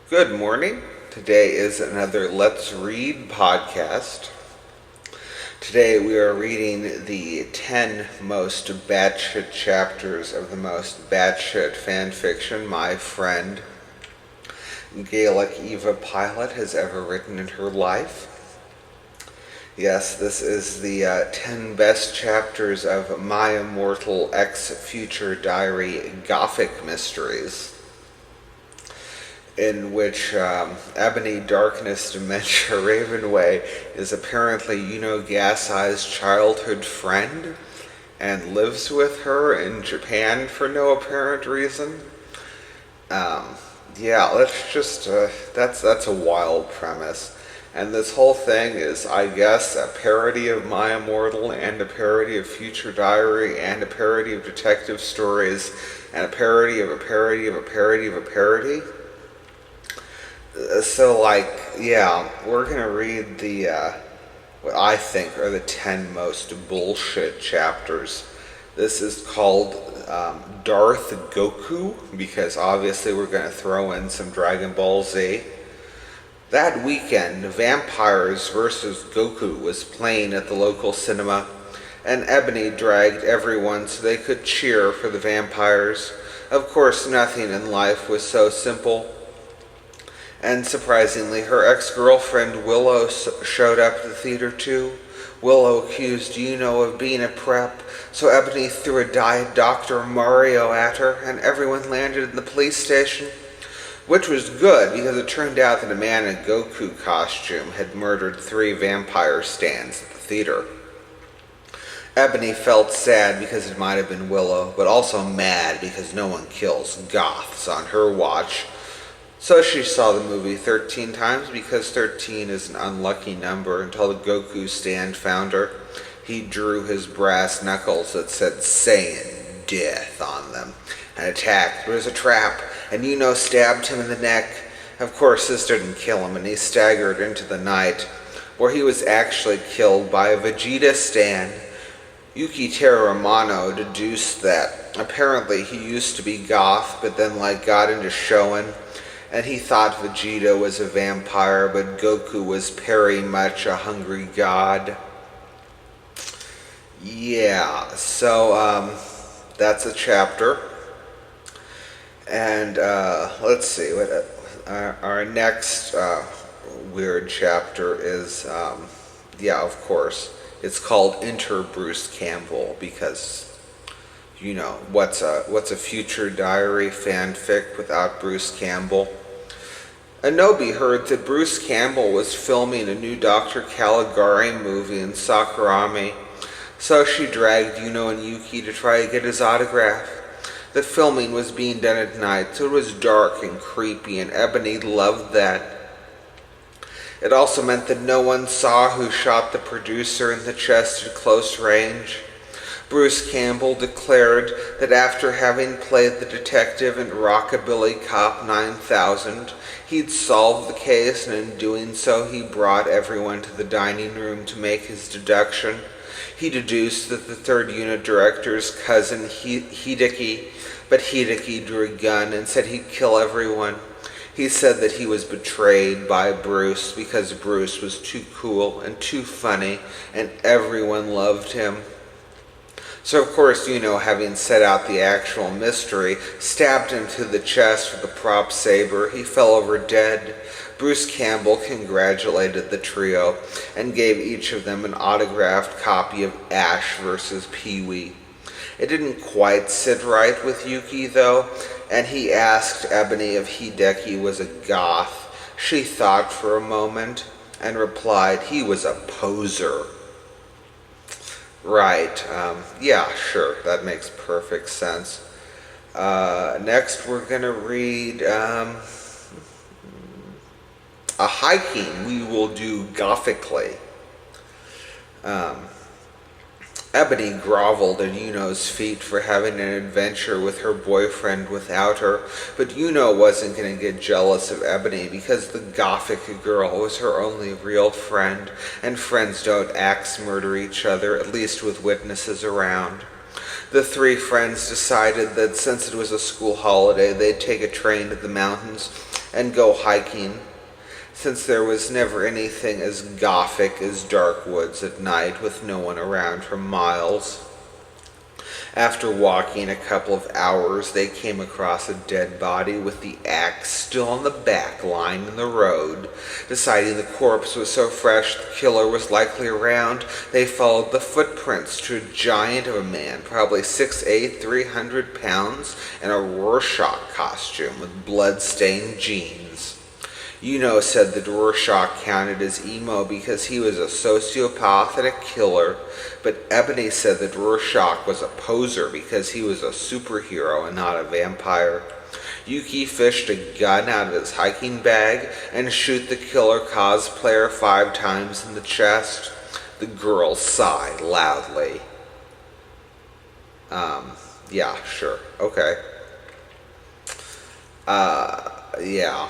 Good morning. Today is another Let's Read podcast. Today we are reading the 10 most batshit chapters of the most batshit fanfiction my friend Gaelic Eva Pilot has ever written in her life. Yes, this is the 10 best chapters of My Immortal X Future Diary Gothic Mysteries, in which Ebony Darkness Dementia Ravenway is apparently Gasai's childhood friend and lives with her in Japan for no apparent reason. That's a wild premise. And this whole thing is, I guess, a parody of My Immortal and a parody of Future Diary and a parody of Detective Stories and a parody of a parody of a parody of a parody. We're going to read the, what I think are the 10 most bullshit chapters. This is called Darth Goku, because obviously we're going to throw in some Dragon Ball Z. That weekend, Vampires vs. Goku was playing at the local cinema, and Ebony dragged everyone so they could cheer for the vampires. Of course, nothing in life was so simple. And surprisingly, her ex-girlfriend Willow showed up at the theater too. Willow accused Yuno of being a prep, so Ebony threw a Diet Dr. Mario at her, and everyone landed in the police station. Which was good, because it turned out that a man in a Goku costume had murdered 3 vampire stands at the theater. Ebony felt sad because it might have been Willow, but also mad because no one kills goths on her watch. So she saw the movie 13 times because 13 is an unlucky number until the Goku stand found her. He drew his brass knuckles that said Saiyan death on them and attacked. It was a trap, and Yuno stabbed him in the neck. Of course, this didn't kill him, and he staggered into the night, where he was actually killed by a Vegeta stand. Yuki Teruramano deduced that apparently he used to be goth, but then got into Shonen, and he thought Vegeta was a vampire, but Goku was very much a hungry god. Yeah, so that's a chapter. And let's see, what our next weird chapter is, of course, it's called Enter Bruce Campbell, because what's a Future Diary fanfic without Bruce Campbell? Anobi heard that Bruce Campbell was filming a new Dr. Caligari movie in Sakurami, so she dragged Yuno and Yuki to try to get his autograph. The filming was being done at night, so it was dark and creepy, and Ebony loved that. It also meant that no one saw who shot the producer in the chest at close range. Bruce Campbell declared that after having played the detective in Rockabilly Cop 9000, he'd solved the case, and in doing so he brought everyone to the dining room to make his deduction. He deduced that the third unit director's cousin Hideki, but Hideki drew a gun and said he'd kill everyone. He said that he was betrayed by Bruce because Bruce was too cool and too funny, and everyone loved him. So of course, having set out the actual mystery, stabbed him to the chest with a prop saber. He fell over dead. Bruce Campbell congratulated the trio and gave each of them an autographed copy of Ash vs. Pee-wee. It didn't quite sit right with Yuki, though, and he asked Ebony if Hideki was a goth. She thought for a moment and replied he was a poser. Right, sure, that makes perfect sense. Next we're going to read a hiking we will do gothically. Ebony groveled at Yuno's feet for having an adventure with her boyfriend without her, but Yuno wasn't going to get jealous of Ebony because the gothic girl was her only real friend, and friends don't axe murder each other, at least with witnesses around. The 3 friends decided that since it was a school holiday, they'd take a train to the mountains and go hiking, since there was never anything as gothic as dark woods at night with no one around for miles. After walking a couple of hours, they came across a dead body with the axe still on the back, lying in the road. Deciding the corpse was so fresh the killer was likely around, they followed the footprints to a giant of a man, probably 6'8", 300 pounds, in a Rorschach costume with blood-stained jeans. Said that Rorschach counted as emo because he was a sociopath and a killer, but Ebony said that Rorschach was a poser because he was a superhero and not a vampire. Yuki fished a gun out of his hiking bag and shoot the killer cosplayer 5 times in the chest. The girl sighed loudly. Yeah, sure, okay. Yeah.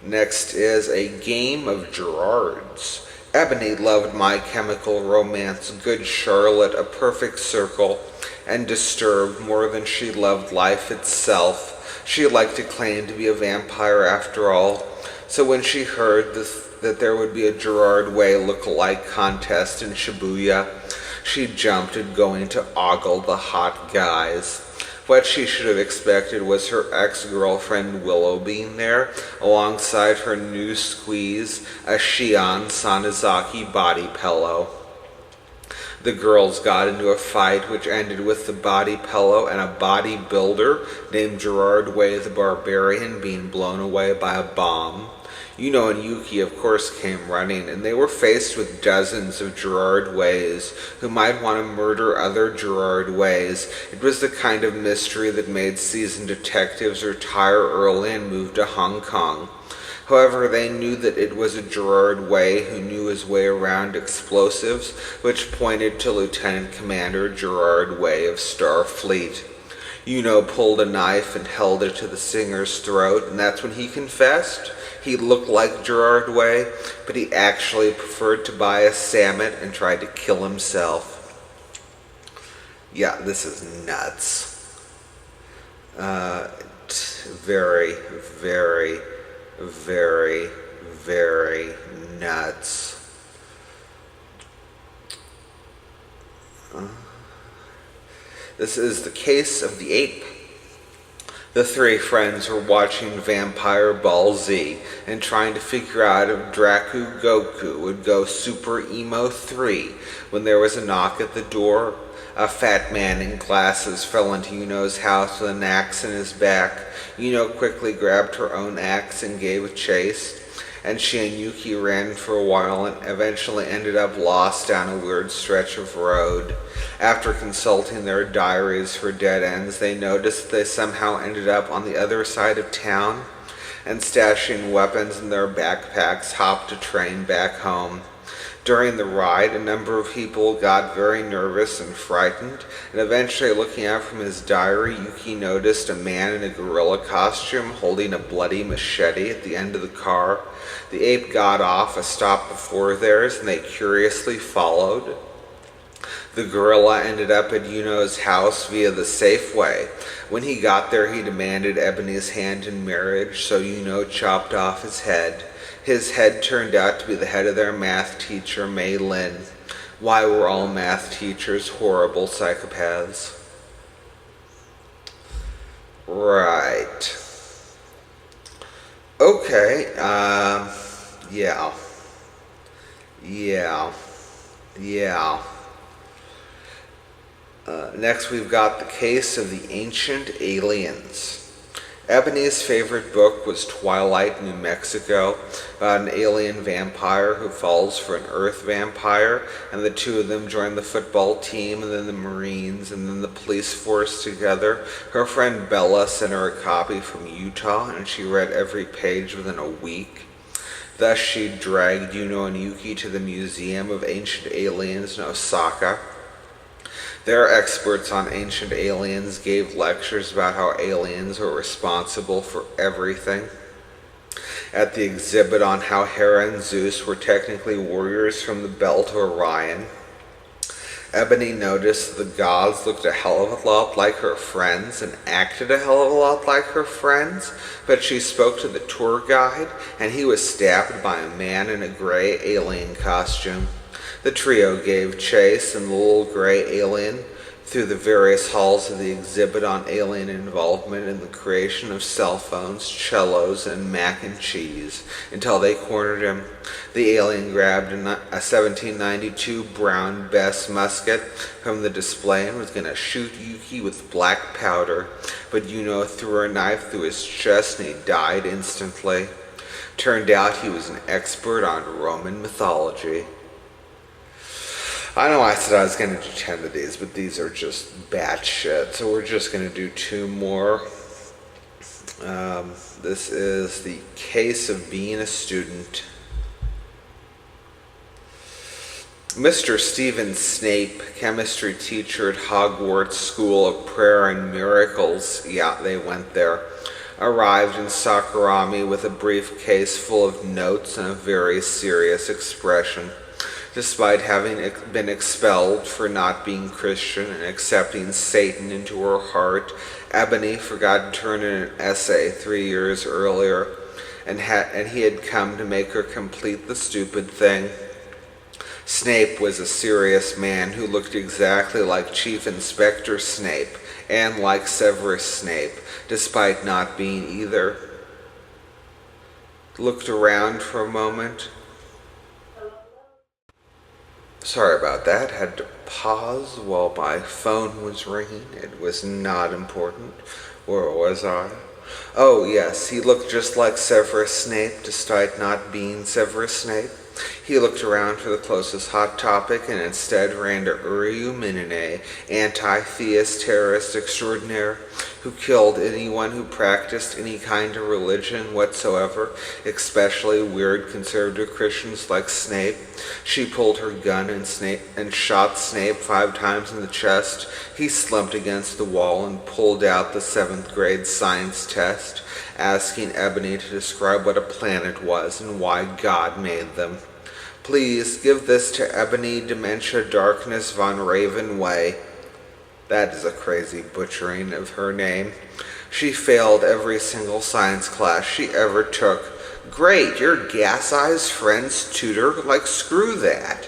Next is A Game of Gerards. Ebony loved My Chemical Romance, Good Charlotte, A Perfect Circle, and Disturbed more than she loved life itself. She liked to claim to be a vampire after all, so when she heard that there would be a Gerard Way look-alike contest in Shibuya, she jumped at going to ogle the hot guys. What she should have expected was her ex-girlfriend Willow being there, alongside her new squeeze, a Shion Sanizaki body pillow. The girls got into a fight which ended with the body pillow and a bodybuilder named Gerard Way the Barbarian being blown away by a bomb. And Yuki, of course, came running, and they were faced with dozens of Gerard Ways who might want to murder other Gerard Ways. It was the kind of mystery that made seasoned detectives retire early and move to Hong Kong. However, they knew that it was a Gerard Way who knew his way around explosives, which pointed to Lieutenant Commander Gerard Way of Starfleet. Pulled a knife and held it to the singer's throat, and that's when he confessed. He looked like Gerard Way, but he actually preferred to buy a salmon and tried to kill himself. Yeah, this is nuts. Very, very, very, very nuts. This is The Case of the Ape. The 3 friends were watching Vampire Ball Z and trying to figure out if Draku Goku would go Super Emo 3 when there was a knock at the door. A fat man in glasses fell into Yuno's house with an axe in his back. Yuno quickly grabbed her own axe and gave chase, and she and Yuki ran for a while and eventually ended up lost down a weird stretch of road. After consulting their diaries for dead ends, they noticed they somehow ended up on the other side of town, and stashing weapons in their backpacks hopped a train back home. During the ride, a number of people got very nervous and frightened, and eventually, looking out from his diary, Yuki noticed a man in a gorilla costume holding a bloody machete at the end of the car. The ape got off a stop before theirs, and they curiously followed. The gorilla ended up at Yuno's house via the Safeway. When he got there, he demanded Ebony's hand in marriage, so Yuno chopped off his head. His head turned out to be the head of their math teacher, Mei Lin. Why were all math teachers horrible psychopaths? Right. Okay, yeah. Next we've got The Case of the Ancient Aliens. Ebony's favorite book was Twilight, New Mexico, about an alien vampire who falls for an Earth vampire, and the two of them join the football team, and then the Marines, and then the police force together. Her friend Bella sent her a copy from Utah, and she read every page within a week. Thus she dragged Yuno and Yuki to the Museum of Ancient Aliens in Osaka. Their experts on ancient aliens gave lectures about how aliens were responsible for everything. At the exhibit on how Hera and Zeus were technically warriors from the belt of Orion, Ebony noticed the gods looked a hell of a lot like her friends and acted a hell of a lot like her friends, but she spoke to the tour guide, and he was stabbed by a man in a gray alien costume. The trio gave chase, and the little gray alien through the various halls of the exhibit on alien involvement in the creation of cell phones, cellos, and mac and cheese, until they cornered him. The alien grabbed a 1792 Brown Bess musket from the display and was going to shoot Yuki with black powder, but Yuno threw a knife through his chest and he died instantly. Turned out he was an expert on Roman mythology. I know I said I was going to do 10 of these, but these are just batshit, so we're just going to do 2 more. This is the case of being a student. Mr. Stephen Snape, chemistry teacher at Hogwarts School of Prayer and Miracles, yeah, they went there, arrived in Sakurami with a briefcase full of notes and a very serious expression. Despite having been expelled for not being Christian and accepting Satan into her heart, Ebony forgot to turn in an essay 3 years earlier, and he had come to make her complete the stupid thing. Snape was a serious man who looked exactly like Chief Inspector Snape, and like Severus Snape, despite not being either. Looked around for a moment. Sorry about that. Had to pause while my phone was ringing. It was not important. Where was I? Oh, yes, he looked just like Severus Snape, despite not being Severus Snape. He looked around for the closest hot topic and instead ran to Uryu Minune, anti-theist terrorist extraordinaire, who killed anyone who practiced any kind of religion whatsoever, especially weird conservative Christians like Snape. She pulled her gun and shot Snape 5 times in the chest. He slumped against the wall and pulled out the 7th grade science test, asking Ebony to describe what a planet was and why God made them. Please give this to Ebony Dementia Darkness von Ravenway. That is a crazy butchering of her name. She failed every single science class she ever took. Great, you're Gas Eye's friend's tutor? Like, screw that.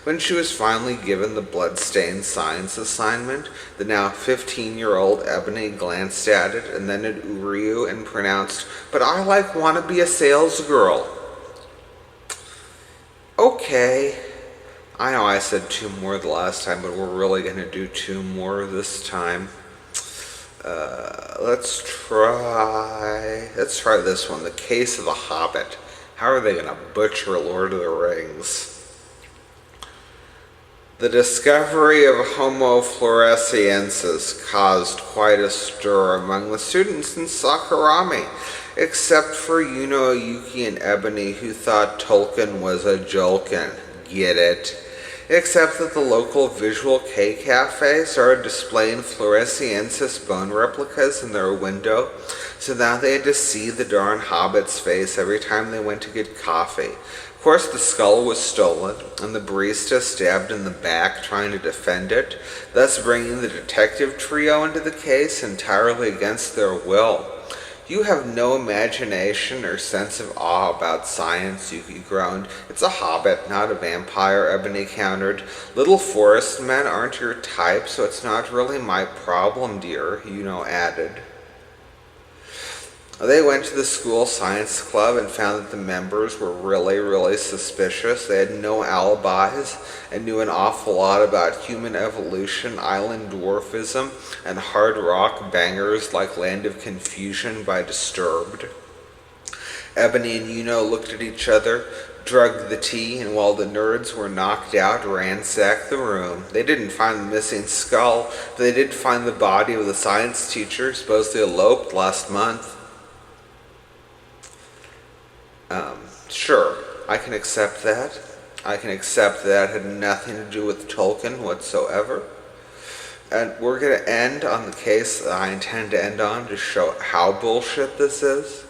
When she was finally given the bloodstained science assignment, the now 15-year-old Ebony glanced at it and then at Uryu and pronounced, "But I want to be a sales girl." Okay. I know I said 2 more the last time, but we're really going to do 2 more this time. Let's try this one, The Case of the Hobbit. How are they going to butcher Lord of the Rings? The discovery of Homo floresiensis caused quite a stir among the students in Sakurami, except for Yuno, Yuki, and Ebony, who thought Tolkien was a jolkin. Get it? Except that the local Visual K Cafe started displaying floresiensis bone replicas in their window, so now they had to see the darn hobbit's face every time they went to get coffee. Of course, the skull was stolen, and the barista stabbed in the back trying to defend it, thus bringing the detective trio into the case entirely against their will. You have no imagination or sense of awe about science, Yuki groaned. It's a hobbit, not a vampire, Ebony countered. Little forest men aren't your type, so it's not really my problem, dear, Yuno added. They went to the school science club and found that the members were really, really suspicious. They had no alibis and knew an awful lot about human evolution, island dwarfism, and hard rock bangers like Land of Confusion by Disturbed. Ebony and Yuno looked at each other, drugged the tea, and while the nerds were knocked out, ransacked the room. They didn't find the missing skull, but they did find the body of the science teacher, supposedly eloped last month. Sure, I can accept that. I can accept that had nothing to do with Tolkien whatsoever. And we're going to end on the case that I intend to end on to show how bullshit this is.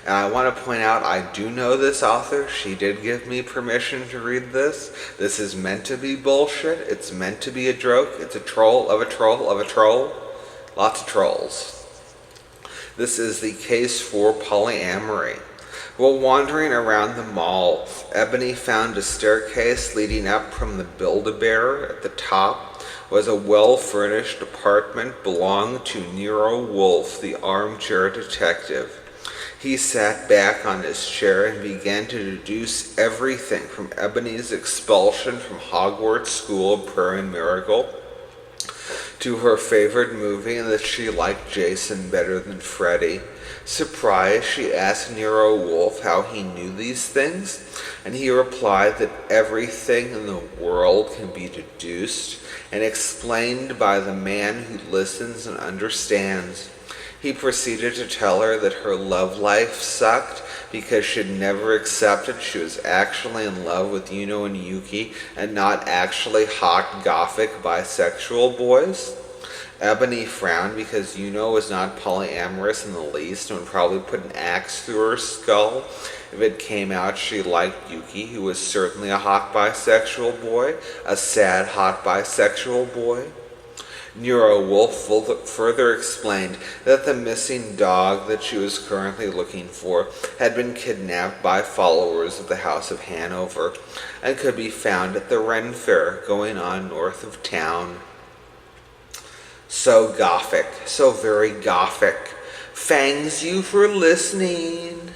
And I want to point out, I do know this author. She did give me permission to read this. This is meant to be bullshit. It's meant to be a joke. It's a troll of a troll of a troll. Lots of trolls. This is the case for polyamory. While wandering around the mall, Ebony found a staircase leading up from the Build-A-Bear. At the top was a well-furnished apartment belonging to Nero Wolfe, the armchair detective. He sat back on his chair and began to deduce everything from Ebony's expulsion from Hogwarts School of Prayer and Miracle to her favorite movie and that she liked Jason better than Freddy. Surprised, she asked Nero Wolfe how he knew these things, and he replied that everything in the world can be deduced and explained by the man who listens and understands. He proceeded to tell her that her love life sucked because she'd never accepted she was actually in love with Yuno and Yuki and not actually hot gothic bisexual boys. Ebony frowned because Yuno was not polyamorous in the least and would probably put an axe through her skull if it came out she liked Yuki, who was certainly a hot bisexual boy, a sad hot bisexual boy. Nero Wolfe further explained that the missing dog that she was currently looking for had been kidnapped by followers of the House of Hanover and could be found at the Ren Fair going on north of town. So gothic, so very gothic. Thanks you for listening.